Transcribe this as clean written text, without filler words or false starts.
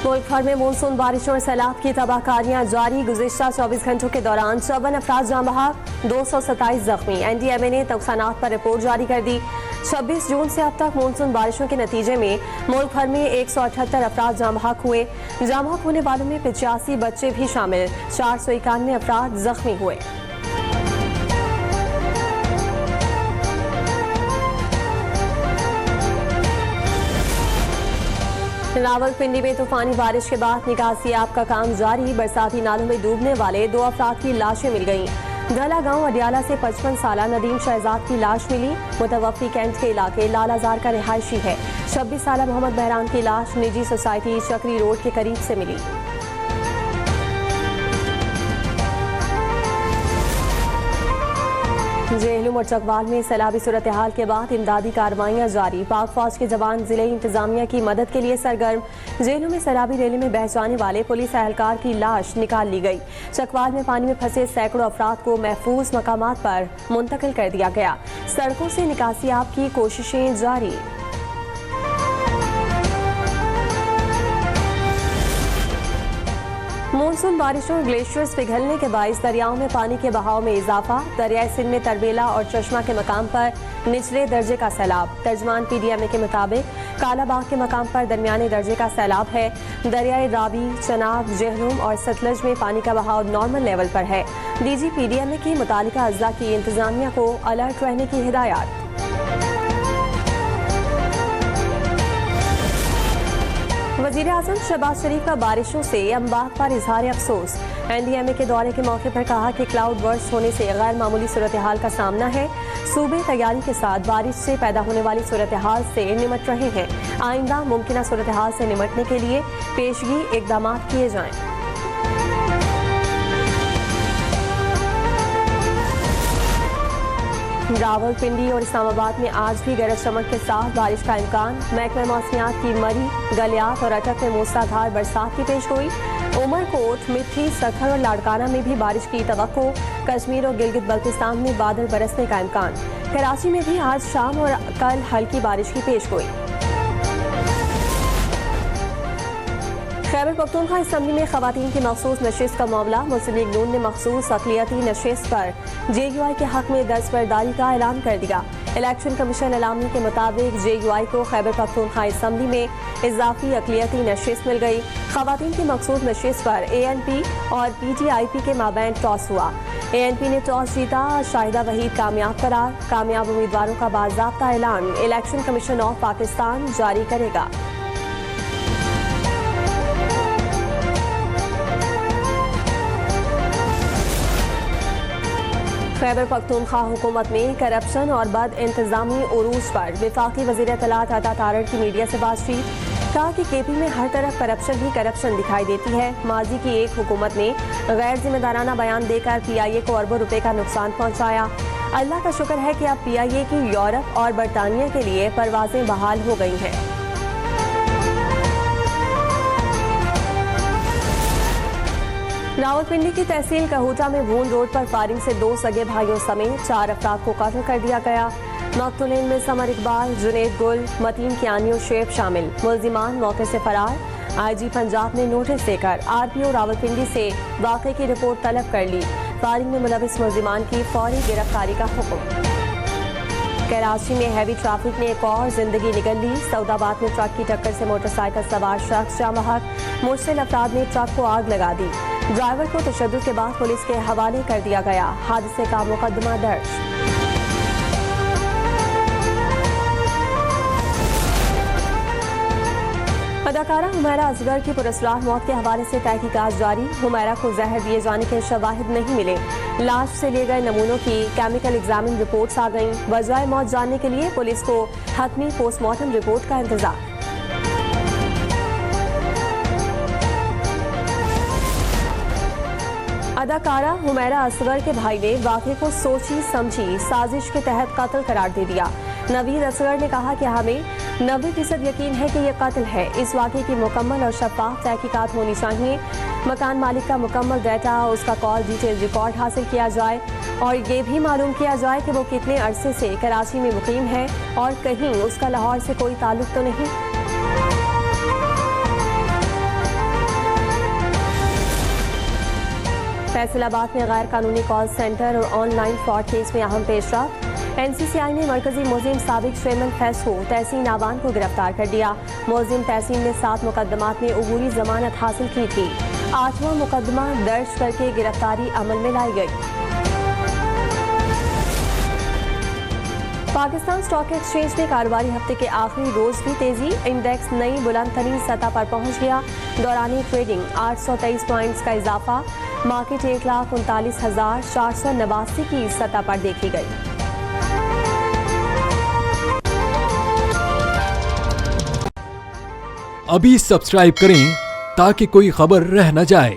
मुल्क भर में मानसून बारिशों और सैलाब की तबाहकारियां जारी। गुज़िश्ता 24 घंटों के दौरान 54 अफराद जाँ बहक, 227 जख्मी। NDMA ने नुकसानात पर रिपोर्ट जारी कर दी। 26 जून से अब तक मानसून बारिशों के नतीजे में मुल्क भर में 178 अफराद जाँ बहक हुए। जाँ बहक होने वालों में 85 बच्चे भी शामिल। 491 अफराद जख्मी हुए। रावलपिंडी में तूफानी बारिश के बाद निकासी आब का काम जारी। बरसाती नालों में डूबने वाले 2 अफराद की लाशें मिल गईं। ढला गांव अडियाला से 55 साला नदीम शहजाद की लाश मिली। मुतवफ़ी कैंट के इलाके लालाजार का रिहायशी है। 26 साला मोहम्मद बहरान की लाश निजी सोसाइटी चक्री रोड के करीब से मिली। जेहलूम और चकवाल में सैलाबी सूरत हाल के बाद इमदादी कार्रवाइयां जारी। पाक फौज के जवान जिले इंतजामिया की मदद के लिए सरगर्म। जेहलूम में सैलाबी रैली में बह जाने वाले पुलिस एहलकार की लाश निकाल ली गई। चकवाल में पानी में फंसे सैकड़ों अफराद को महफूज मकामात पर मुंतकिल कर दिया गया। सड़कों से निकासी आब की कोशिशें जारी। मानसून बारिशों और ग्लेशियर्स पिघलने के बाइस दरियाओं में पानी के बहाव में इजाफा। दरियाए सिंध में तरबेला और चश्मा के मकाम पर निचले दर्जे का सैलाब। तर्जमान PDMA के मुताबिक कालाबाग के मकाम पर दरमियाने दर्जे का सैलाब है। दरियाए रावी, चनाब, जेहलूम और सतलज में पानी का बहाव नॉर्मल लेवल पर है। DG PDMA की मुतालिका अजला की इंतजामिया को अलर्ट रहने की हिदायत। वज़ीर आज़म शहबाज शरीफ का बारिशों से अमबाग पर इजहार अफसोस। NDMA के दौरे के मौके पर कहा कि क्लाउड बर्स्ट होने से गैर मामूली सूरत हाल का सामना है। सूबे तैयारी के साथ बारिश से पैदा होने वाली सूरत हाल से निमट रहे हैं। आइंदा मुमकिन सूरत हाल से निमटने के लिए पेशगी इकदाम किए जाएं। रावलपिंडी और इस्लामाबाद में आज भी गरज चमक के साथ बारिश का इम्कान। महकमा मौसमियात की मरी, गलियात और अटक में मूसलाधार बरसात की पेशगोई। उमरकोट, मिठी, सखर और लाड़काना में भी बारिश की तवक्को। कश्मीर और गिलगित बल्तिस्तान में बादल बरसने का इम्कान। कराची में भी आज शाम और कल हल्की बारिश की पेशगोई। खैबर पख्तूनख्वा असम्बली में खवातीन की मखसूस नशिस्त का मामला। मुस्लिम लीग नून ने मखसूस अक़लियती नशिस्त पर JUI के हक में दस्तबरदारी का ऐलान कर दिया। इलेक्शन कमीशन एलामी के मुताबिक JUI को खैबर पख्तूनख्वा असम्बली में इजाफी अक़लियती नशिस्त मिल गई। खवातीन की मखसूस नशिस्त पर ANP और PTIP के माबैन टॉस हुआ। ANP ने टॉस जीता। शाहिदा वहीद कामयाब करार। कामयाब उम्मीदवारों का बाज़ाब्ता ऐलान इलेक्शन कमीशन ऑफ पाकिस्तान जारी करेगा। खैबर पख्तूनख्वा हुकूमत में करप्शन और बद इंतजामी उरूज पर वफाकी वज़ीर इत्तलात अता तारड़ की मीडिया से बातचीत। कहा कि KP में हर तरफ करप्शन ही करप्शन दिखाई देती है। माजी की एक हुकूमत ने गैर जिम्मेदाराना बयान देकर PIA को अरबों रुपए का नुकसान पहुंचाया। अल्लाह का शुक्र है कि अब PIA की यूरोप और बरतानिया के लिए परवाजें बहाल हो गई हैं। रावलपिंडी की तहसील कहूटा में वून रोड पर फायरिंग से 2 सगे भाइयों समेत 4 अफराद को कत्ल कर दिया गया। मकतूलीन में समर इकबाल, जुनेद गुल, मतीन कियानी और शेब शामिल। मुल्जिमान मौके से फरार। IG पंजाब ने नोटिस देकर RPO रावलपिंडी से वाक़े की रिपोर्ट तलब कर ली। फायरिंग में मुलविस मुल्जिमान की फौरी गिरफ्तारी का हुक्म। कराची में हैवी ट्रैफिक ने एक और जिंदगी निगल ली। सऊदाबाद में ट्रक की टक्कर से मोटरसाइकिल सवार शख्स जाँ बहक। मुश्तिल अफराद ने ट्रक को आग लगा दी। ड्राइवर को तशद्दुद के बाद पुलिस के हवाले कर दिया गया। हादसे का मुकदमा दर्ज। अदाकारा हुमैरा असगर की पुरस्कार मौत के हवाले से तहकीकात जारी। हुमैरा को जहर दिए जाने के शवाहिद नहीं मिले। लाश से लिए गए नमूनों की केमिकल एग्जामिन रिपोर्ट्स आ गईं। वजह मौत जानने के लिए पुलिस को हतमी पोस्टमार्टम रिपोर्ट का इंतजार। अदाकारा हुमैरा असगर के भाई ने वाक़े को सोची समझी साजिश के तहत कत्ल करार दे दिया। नवीद असगर ने कहा कि हमें 90% यकीन है कि यह कत्ल है। इस वाक़े की मुकम्मल और शफाफ तहकीकात होनी चाहिए। मकान मालिक का मुकम्मल डाटा, उसका कॉल डिटेल रिकॉर्ड हासिल किया जाए और ये भी मालूम किया जाए कि वो कितने अरसे से कराची में मुकीम है और कहीं उसका लाहौर से कोई ताल्लुक तो नहीं। फैसलाबाद में गैर कानूनी कॉल सेंटर और ऑनलाइन फ्रॉड केस में अहम पेशरफ। NCCI ने मरकजी मुलजिम साबिक चेयरमैन फैसो तहसीन आवान को गिरफ्तार कर दिया। मुलजिम तहसीन ने 7 मुकदमात में अबूरी जमानत हासिल की थी। 8वां मुकदमा दर्ज करके गिरफ्तारी अमल में लाई गई। पाकिस्तान स्टॉक एक्सचेंज में कारोबारी हफ्ते के आखिरी रोज भी तेजी। इंडेक्स नई बुलंद तरीन सतह पर पहुंच गया। दौरानी ट्रेडिंग 823 पॉइंट्स का इजाफा। मार्केट 1,39,489 की सतह पर देखी गई। अभी सब्सक्राइब करें ताकि कोई खबर रह न जाए।